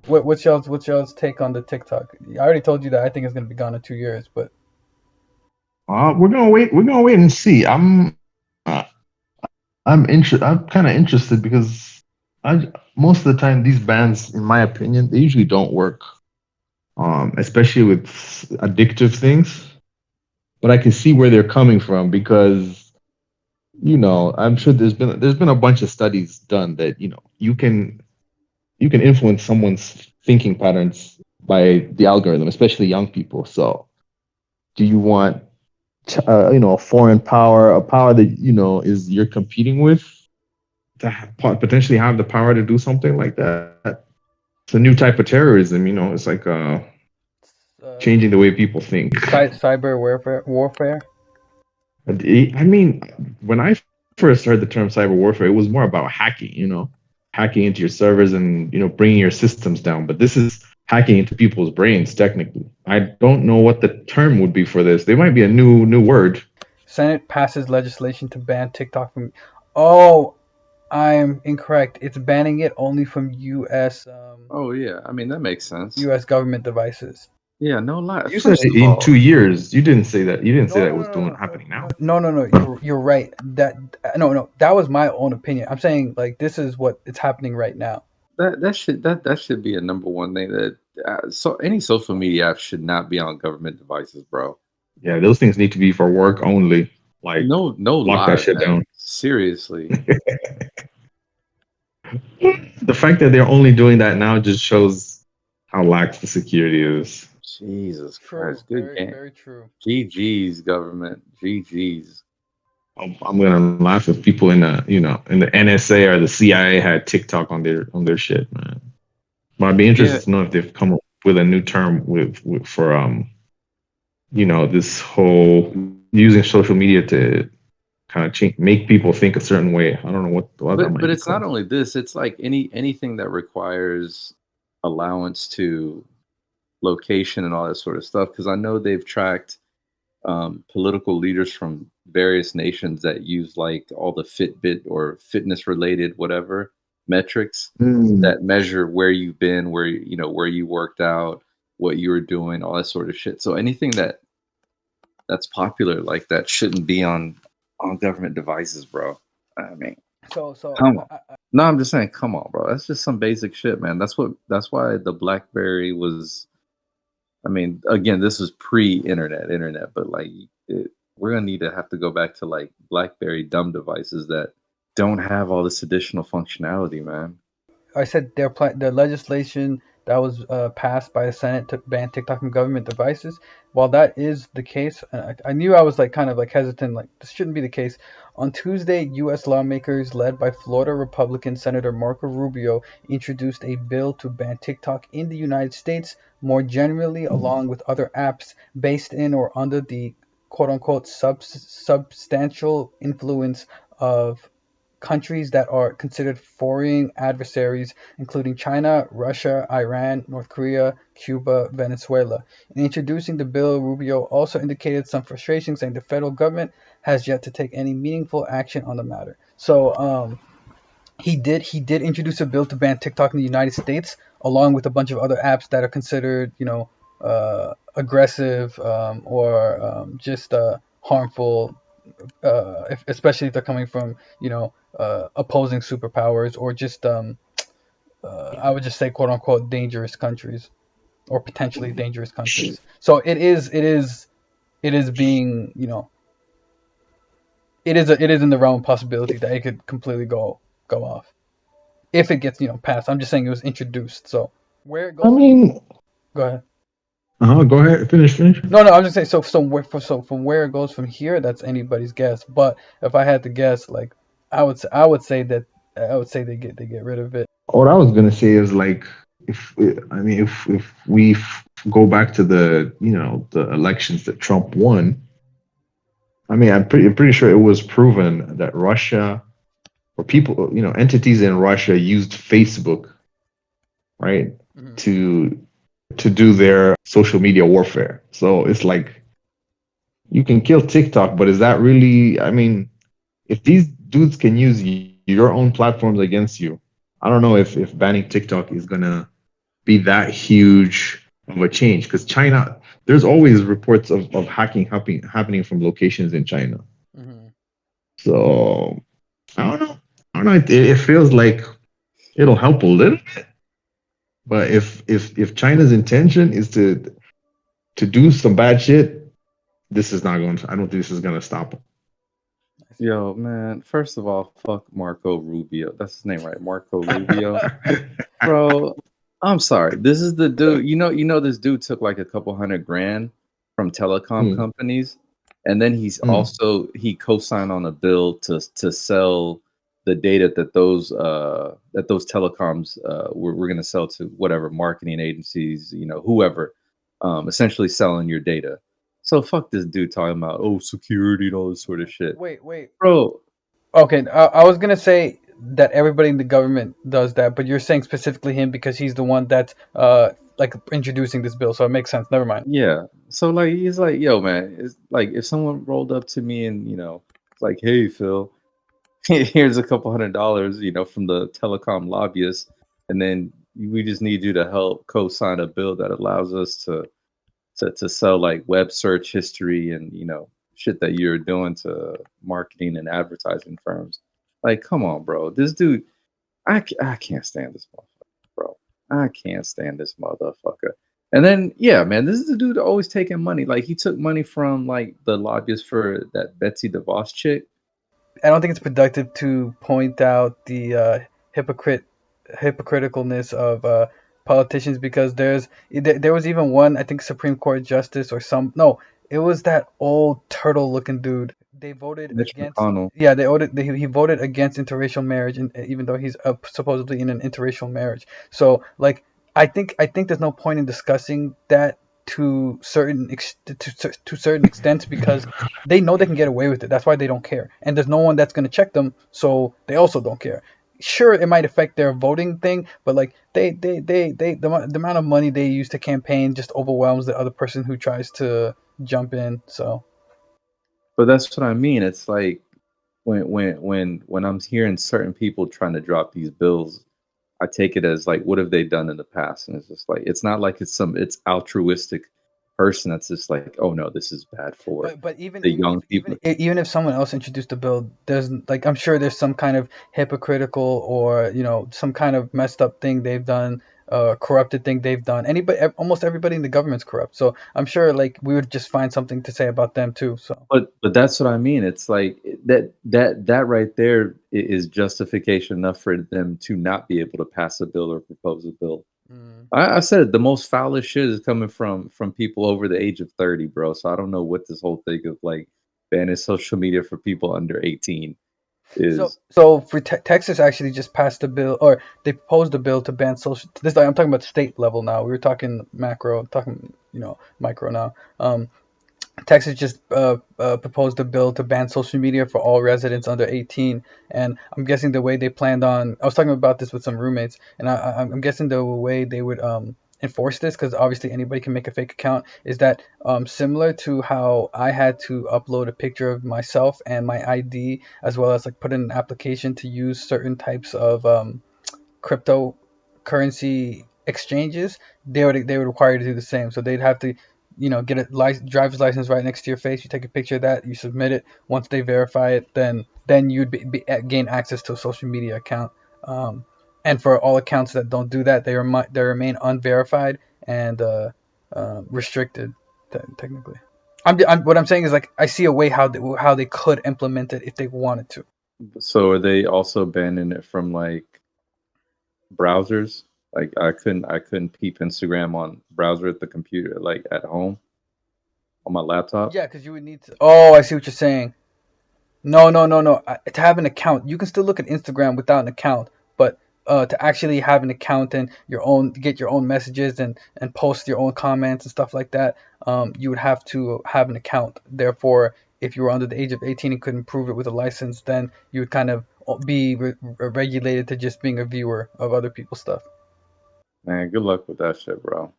what's y'all's take on the TikTok? I already told you that I think it's gonna be gone in 2 years, but We're gonna wait. We're gonna wait and see. Uh, I'm kind of interested because I most of the time these bands, in my opinion, they usually don't work. Especially with addictive things. But I can see where they're coming from because I'm sure there's been a bunch of studies done that you can influence someone's thinking patterns by the algorithm, especially young people. So, do you want a foreign power, a power that is you're competing with, to potentially have the power to do something like that? It's a new type of terrorism. It's like uh, changing the way people think. cyber warfare. I mean, when I first heard the term cyber warfare, it was more about hacking into your servers and bringing your systems down. But this is hacking into people's brains. Technically, I don't know what the term would be for this. There might be a new word. Senate passes legislation to ban TikTok from. Oh, I'm incorrect. It's banning it only from Oh yeah, I mean that makes sense. U.S. government devices. Yeah, no lie. You said First of in two all, years. You didn't say that. You didn't say No, that no, it no, was no, doing no, happening now. no, no, no. You're right. That no, no. That was my own opinion. I'm saying like this is what it's happening right now. that should be a number one thing that so any social media app should not be on government devices, bro. Yeah, those things need to be for work only. Like, No, no lock that lie, shit man. down. Seriously. The fact that they're only doing that now just shows how lax the security is. Jesus True. Christ. Good Very, game. very true. GG's government. GG's. I'm gonna laugh if people in the NSA or the CIA had TikTok on their shit, man. But I'd be Yeah, interested to know if they've come up with a new term for this whole using social media to kind of change, make people think a certain way. I don't know what that but might be it's not called. only this, it's like anything that requires allowance to location and all that sort of stuff. Because I know they've tracked political leaders from various nations that use like all the Fitbit or fitness related whatever metrics Mm. that measure where you've been, where you worked out, what you were doing, all that sort of shit. So anything that's popular like that shouldn't be on government devices, bro. I mean, So come on. No, I'm just saying, come on, bro. That's just some basic shit, man. That's why the BlackBerry was. I mean, again, this was pre-internet, but like, we're gonna need to have to go back to like BlackBerry dumb devices that don't have all this additional functionality, man. I said the legislation that was passed by the Senate to ban TikTok from government devices. While that is the case, I knew I was like kind of like hesitant, like this shouldn't be the case. On Tuesday, U.S. lawmakers led by Florida Republican Senator Marco Rubio introduced a bill to ban TikTok in the United States more generally, along with other apps based in or under the quote unquote substantial influence of countries that are considered foreign adversaries, including China, Russia, Iran, North Korea, Cuba, Venezuela. In introducing the bill, Rubio also indicated some frustration, saying the federal government has yet to take any meaningful action on the matter. So he did introduce a bill to ban TikTok in the United States, along with a bunch of other apps that are considered, aggressive or just harmful, especially if they're coming from opposing superpowers or just I would just say quote unquote dangerous countries or potentially dangerous countries. So it is being it is in the realm of possibility that it could completely go off if it gets passed. I'm just saying it was introduced. So where it I goes from mean, go ahead. go ahead, finish. No, I'm just saying. So from where it goes from here, that's anybody's guess. But if I had to guess, like I would say they get rid of it. What I was gonna say is like, if we go back to the elections that Trump won. I mean, I'm pretty sure it was proven that Russia or people, entities in Russia used Facebook, right, Mhm. to do their social media warfare. So it's like you can kill TikTok, but is that really? I mean, if these dudes can use your own platforms against you, I don't know if banning TikTok is gonna be that huge of a change because China, there's always reports of hacking happening from locations in China. Hmm. So I don't know. I don't know. It feels like it'll help a little, but if China's intention is to do some bad shit, this is not going to. I don't think this is going to stop them. Yo, man. First of all, fuck Marco Rubio. That's his name, right? Marco Rubio. Bro, I'm sorry. This is the dude. You know, this dude took like a couple $100,000 from telecom Mm, companies, and then mm. he co-signed on a bill to sell the data that those telecoms were going to sell to whatever marketing agencies, whoever, essentially selling your data. So fuck this dude talking about security and all this sort of shit, Wait. bro. Okay, I was gonna say that everybody in the government does that, but you're saying specifically him because he's the one that's like introducing this bill, so it makes sense. Never mind. Yeah. So like he's like, yo, man, it's like if someone rolled up to me and it's like, hey, Phil, here's a couple $100, from the telecom lobbyist, and then we just need you to help co-sign a bill that allows us to sell like web search history and shit that you're doing to marketing and advertising firms. Like, come on, bro. This dude, I can't stand this motherfucker, bro. I can't stand this motherfucker. And then, yeah, man, this is the dude always taking money. Like, he took money from like the lobbyist for that Betsy DeVos chick. I don't think it's productive to point out the hypocriticalness of politicians because there was even one, I think, Supreme Court justice or some, no, it was that old turtle looking dude. They voted Mitch against, McConnell. yeah, he voted against interracial marriage, and even though he's supposedly in an interracial marriage. So like I think there's no point in discussing that to certain extents because they know they can get away with it. That's why they don't care. And there's no one that's going to check them, so they also don't care. Sure, it might affect their voting thing, but like the amount of money they use to campaign just overwhelms the other person who tries to jump in. So But that's what I mean. It's like when I'm hearing certain people trying to drop these bills, I take it as like, what have they done in the past? And it's just like, it's not like it's altruistic person that's just like, oh no, this is bad for but even the even young if people. even if someone else introduced a bill, there's like I'm sure there's some kind of hypocritical or some kind of messed up thing they've done, corrupted thing they've done. Anybody, almost everybody in the government's corrupt. So I'm sure like we would just find something to say about them too. So But that's what I mean. It's like that right there is justification enough for them to not be able to pass a bill or propose a bill. mm. I said it, the most foulest shit is coming from people over the age of 30, bro. So I don't know what this whole thing of like banning social media for people under 18 So, is. so for Texas actually just passed a bill, or they proposed a bill to ban social. This I'm talking about state level now. We were talking macro, talking micro now. Texas just proposed a bill to ban social media for all residents under 18, and I'm guessing the way they planned on. I was talking about this with some roommates, and I'm guessing the way they would enforce this, because obviously anybody can make a fake account, is that similar to how I had to upload a picture of myself and my ID, as well as like put in an application to use certain types of cryptocurrency exchanges. They would require you to do the same. So they'd have to, get a driver's license right next to your face. You take a picture of that, you submit it. Once they verify it, then you'd gain access to a social media account. And for all accounts that don't do that, they remain unverified and restricted technically. What I'm saying is like I see a way how they could implement it if they wanted to. So are they also banning it from like browsers? Like I couldn't peep Instagram on browser at the computer, like at home on my laptop. Yeah, because you would need to. Oh, I see what you're saying. No, no, no, no. To have an account, you can still look at Instagram without an account, but to actually have an account and get your own messages and post your own comments and stuff like that, you would have to have an account. Therefore, if you were under the age of 18 and couldn't prove it with a license, then you would kind of be regulated to just being a viewer of other people's stuff. Man, good luck with that shit, bro.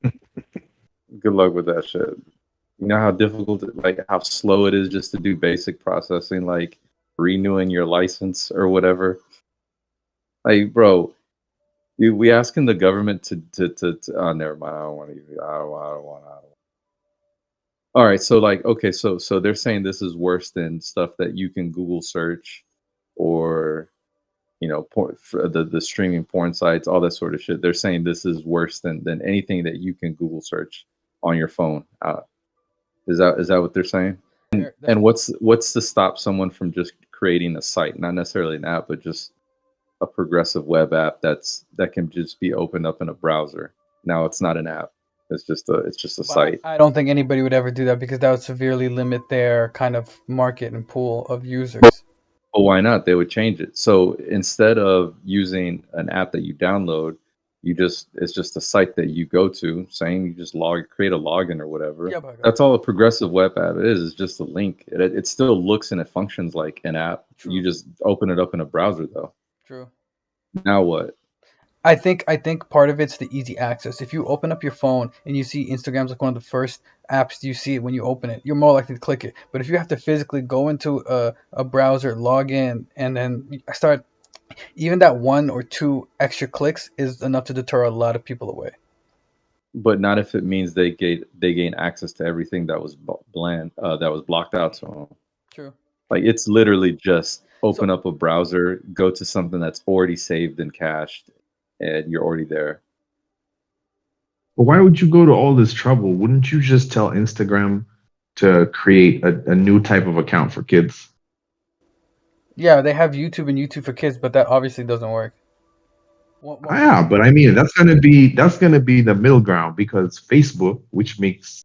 Good luck with that shit. You know how difficult, like how slow it is just to do basic processing, like renewing your license or whatever. Like, bro, We asking the government to oh, never mind. I don't want to. I don't want. All right, so like, okay, so they're saying this is worse than stuff that you can Google search, or for the streaming porn sites, all that sort of shit. They're saying this is worse than anything that you can Google search on your phone. Is that what they're saying? And what's to stop someone from just creating a site, not necessarily an app, but just a progressive web app that can just be opened up in a browser. Now it's not an app. It's just a site. I don't think anybody would ever do that because that would severely limit their kind of market and pool of users. Well, why not? They would change it. So instead of using an app that you download, it's just a site that you go to, saying you just create a login or whatever. Yeah, but That's all a progressive web app is. It's just a link. It still looks and it functions like an app. True. You just open it up in a browser though. True. Now what? I think part of it's the easy access. If you open up your phone and you see Instagram's like one of the first apps you see when you open it, you're more likely to click it. But if you have to physically go into a browser, log in, and then start, even that one or two extra clicks is enough to deter a lot of people away. But not if it means they gain access to everything that was that was blocked out to them. True. Like it's literally just open up a browser, go to something that's already saved and cached, and you're already there. But why would you go to all this trouble? Wouldn't you just tell Instagram to create a new type of account for kids? Yeah, they have YouTube and YouTube for Kids, but that obviously doesn't work. Yeah, but I mean that's gonna be the middle ground, because Facebook, which makes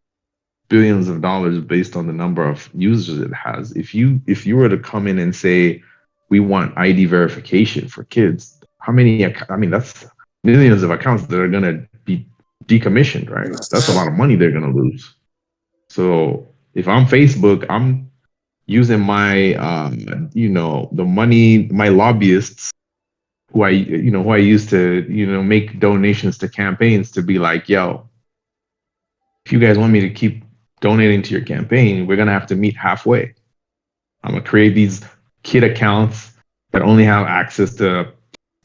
billions of dollars based on the number of users it has, if you were to come in and say we want ID verification for kids, how many? I mean, that's millions of accounts that are gonna be decommissioned, right? That's a lot of money they're gonna lose. So if I'm Facebook, I'm using my the money, my lobbyists who I used to make donations to campaigns, to be like, yo, if you guys want me to keep donating to your campaign, we're gonna have to meet halfway. I'm gonna create these kid accounts that only have access to,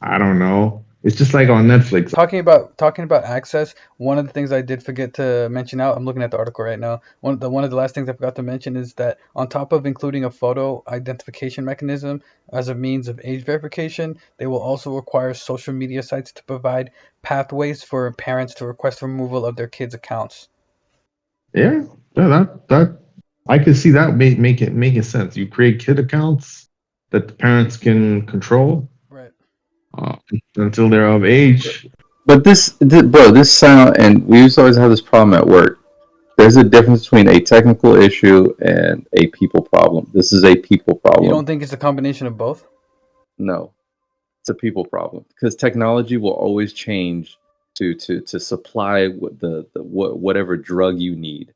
I don't know. It's just like on Netflix. Talking about access, one of the things I did forget to mention out, I'm looking at the article right now. One of the last things I forgot to mention is that on top of including a photo identification mechanism as a means of age verification, they will also require social media sites to provide pathways for parents to request removal of their kids' accounts. Yeah, that I could see that making sense. You create kid accounts that the parents can control, right, until they're of age. But this sound, and we used to always have this problem at work. There's a difference between a technical issue and a people problem. This is a people problem. You don't think it's a combination of both? No, it's a people problem, because technology will always change to supply whatever drug you need.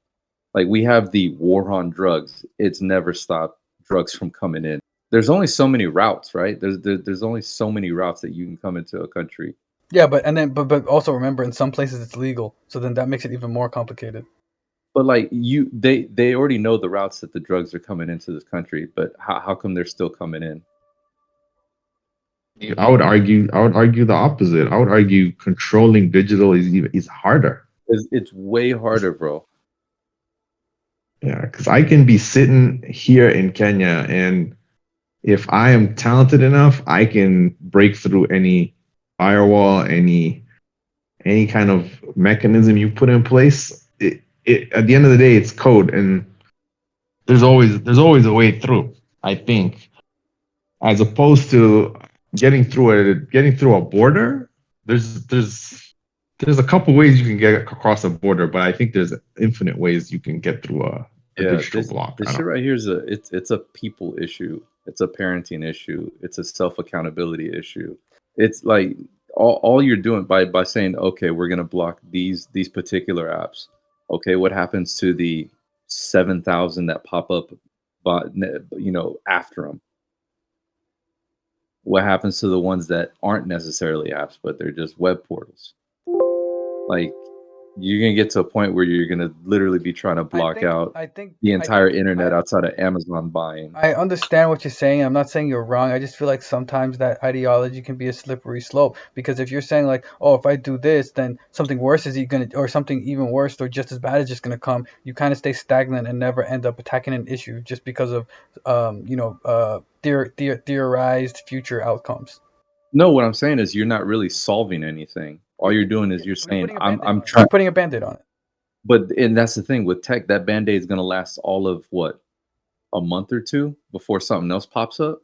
Like we have the war on drugs. It's never stopped drugs from coming in. There's only so many routes, right? There's only so many routes that you can come into a country. Yeah, but also remember, in some places it's legal, so then that makes it even more complicated. But like they already know the routes that the drugs are coming into this country, but how come they're still coming in? I would argue the opposite. I would argue controlling digital is harder. It's way harder, bro. Yeah, because I can be sitting here in Kenya, and if I am talented enough, I can break through any firewall, any kind of mechanism you put in place. At the end of the day, it's code, and there's always a way through, I think, as opposed to getting through a border. There's a couple ways you can get across a border, but I think there's infinite ways you can get through a digital block. This shit right here is it's a people issue. It's a parenting issue. It's a self-accountability issue. It's like all you're doing by saying, okay, we're gonna block these particular apps. Okay, what happens to the 7,000 that pop up, after them? What happens to the ones that aren't necessarily apps, but they're just web portals? Like, you're gonna get to a point where you're gonna literally be trying to block out I think the I entire think internet outside of Amazon buying. I understand what you're saying. I'm not saying you're wrong. I just feel like sometimes that ideology can be a slippery slope because if you're saying like, oh, if I do this, then something worse is gonna, or something even worse or just as bad is just gonna come. You kind of stay stagnant and never end up attacking an issue just because of, theorized future outcomes. No, what I'm saying is you're not really solving anything. All you're doing is you're You're saying putting a band-aid I'm on it. trying. You're putting a band-aid on it. But and that's the thing with tech, that band-aid is gonna last all of what, a month or two before something else pops up,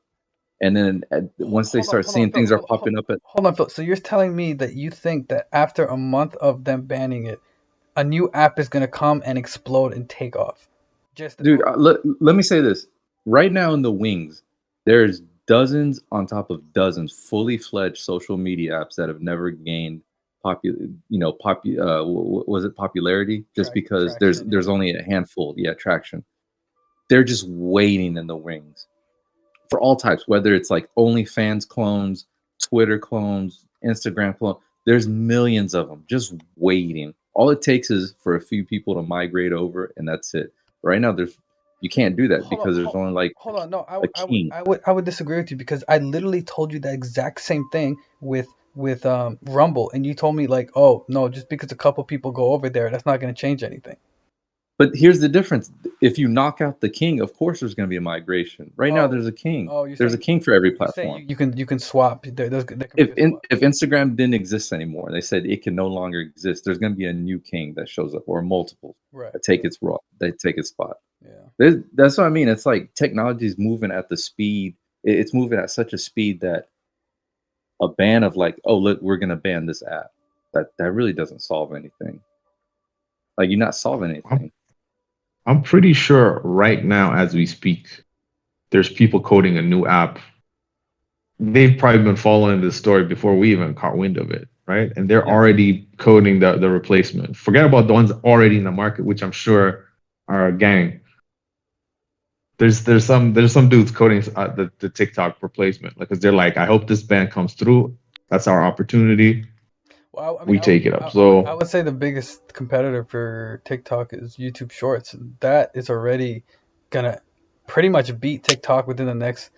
and then once they start Hold on, seeing Phil. things are popping up at, Hold on, Phil. So you're telling me that you think that after a month of them banning it, a new app is gonna come and explode and take off? Just dude. Let me say this right now in the wings, there's dozens on top of dozens fully fledged social media apps that have never gained was it popularity just because traction. there's Yeah. only a handful, yeah, traction. They're just waiting in the wings for all types, whether it's like OnlyFans clones, Twitter clones, Instagram clones. There's millions of them just waiting. All it takes is for a few people to migrate over, and that's it. Right now, you can't do that Hold on, because there's only like hold on. No, a king. I would disagree with you because I literally told you the exact same thing with Rumble, and you told me like, oh no, just because a couple people go over there, that's not going to change anything. But here's the difference: if you knock out the king, of course there's going to be a migration. Right now, there's a king. Oh, you're There's a saying king for every you're saying platform. you can swap. There can be a swap. If Instagram didn't exist anymore, they said it can no longer exist. There's going to be a new king that shows up, or multiple Right. that take its role. They take its spot. Yeah. That's what I mean. It's like technology is moving at the speed. It's moving at such a speed that a ban of like, oh look, we're going to ban this app. That really doesn't solve anything. Like you're not solving anything. I'm pretty sure right now, as we speak, there's people coding a new app. They've probably been following this story before we even caught wind of it, right? And they're already coding the replacement. Forget about the ones already in the market, which I'm sure are a gang. There's some dudes coding the TikTok replacement, like, because they're like, I hope this ban comes through. That's our opportunity. Well, We take it up. I So would say the biggest competitor for TikTok is YouTube Shorts. That is already gonna pretty much beat TikTok within the next,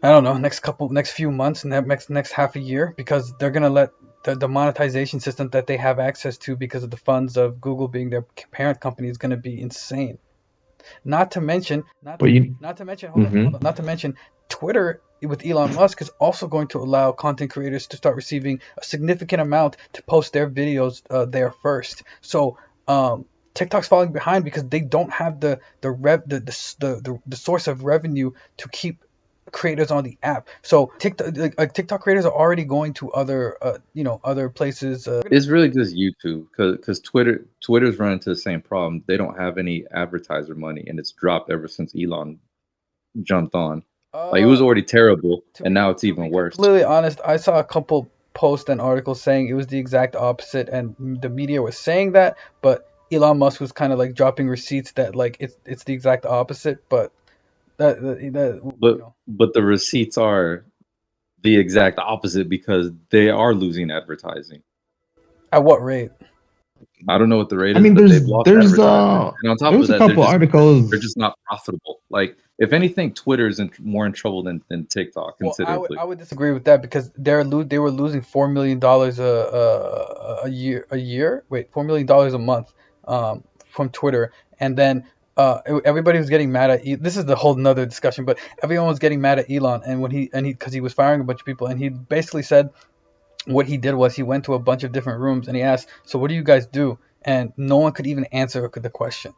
I don't know, next few months and next half a year because they're gonna let the monetization system that they have access to because of the funds of Google being their parent company is gonna be insane. Not to mention, but you not to mention, Twitter with Elon Musk is also going to allow content creators to start receiving a significant amount to post their videos there first. So TikTok's falling behind because they don't have the source of revenue to keep creators on the app. So TikTok creators are already going to other places. It's really just YouTube because Twitter's run into the same problem. They don't have any advertiser money, and it's dropped ever since Elon jumped on. Like it was already terrible, and now it's even worse. Completely honest, I saw a couple posts and articles saying it was the exact opposite, and the media was saying that, but Elon Musk was kind of like dropping receipts that like it's the exact opposite, but but the receipts are the exact opposite because they are losing advertising. At what rate? I don't know what the rate I is, mean, but they've lost advertising. And on top of that, they're just not profitable. Like, if anything, Twitter is more in trouble than TikTok considerably. I would disagree with that because they were losing $4 million a year. Wait, $4 million a month from Twitter, and then everybody was getting mad at. This is the whole nother discussion, but everyone was getting mad at Elon, and because he was firing a bunch of people, and he basically said what he did was he went to a bunch of different rooms and he asked, "So what do you guys do?" And no one could even answer the question.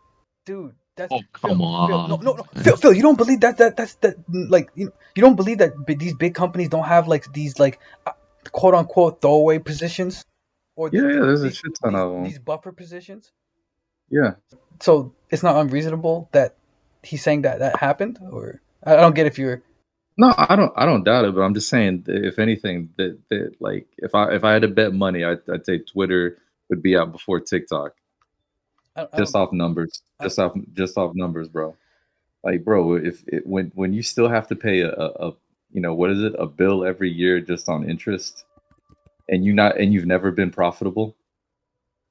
Dude, that's come on. Phil, you don't believe that's like you don't believe that these big companies don't have like these like quote unquote throwaway positions or there's a shit ton of them. These buffer positions. Yeah. So it's not unreasonable that he's saying that happened, or I don't get if you're. No, I don't doubt it, but I'm just saying that if anything, that like if I had to bet money, I'd say Twitter would be out before TikTok. Just off numbers, just off numbers, bro. Like, bro, when you still have to pay a what is it, a bill every year just on interest, and you've never been profitable.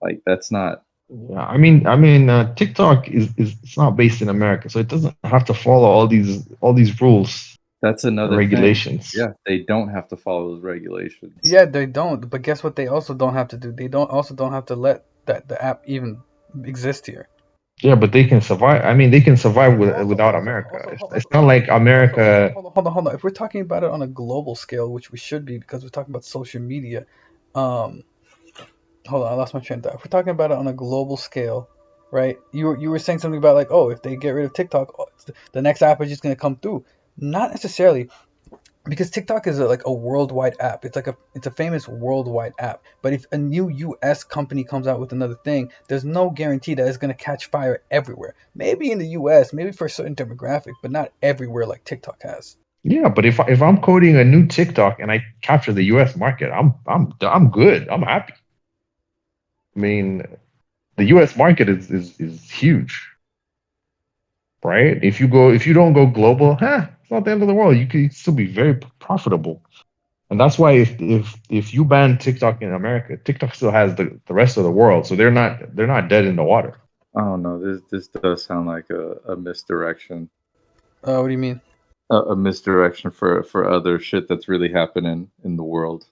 Like that's not. Yeah, TikTok is it's not based in America, so it doesn't have to follow all these rules That's and another thing. regulations. Yeah, they don't have to follow those regulations. Yeah, they don't. But guess what? They also don't have to do. They don't have to let that the app even exist here. Yeah, but they can survive. They can survive without America. It's not like America. Hold on. If we're talking about it on a global scale, which we should be because we're talking about social media, um, hold on, I lost my train of thought. If we're talking about it on a global scale, right? You were saying something about like, oh, if they get rid of TikTok, oh, the next app is just gonna come through. Not necessarily, because TikTok is like a worldwide app. It's a famous worldwide app. But if a new US company comes out with another thing, there's no guarantee that it's going to catch fire everywhere. Maybe in the US, maybe for a certain demographic, but not everywhere like TikTok has. Yeah, but if I'm coding a new TikTok and I capture the U.S. market, I'm good. I'm happy. I mean, the U.S. market is huge, right? If you don't go global, it's not the end of the world. You can still be very profitable. And that's why if you ban TikTok in America, TikTok still has the rest of the world, so they're not dead in the water. I don't know. This does sound like a misdirection. What do you mean? A misdirection for other shit that's really happening in the world.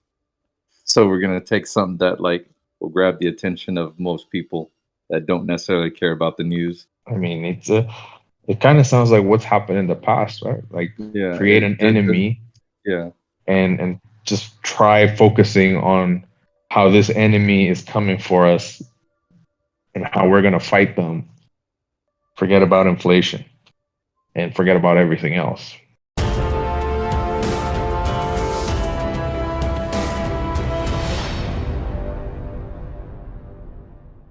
So we're gonna take something that like will grab the attention of most people that don't necessarily care about the news. It kind of sounds like what's happened in the past, right? Like Yeah, create an enemy yeah. and just try focusing on how this enemy is coming for us and how we're gonna fight them. Forget about inflation and forget about everything else.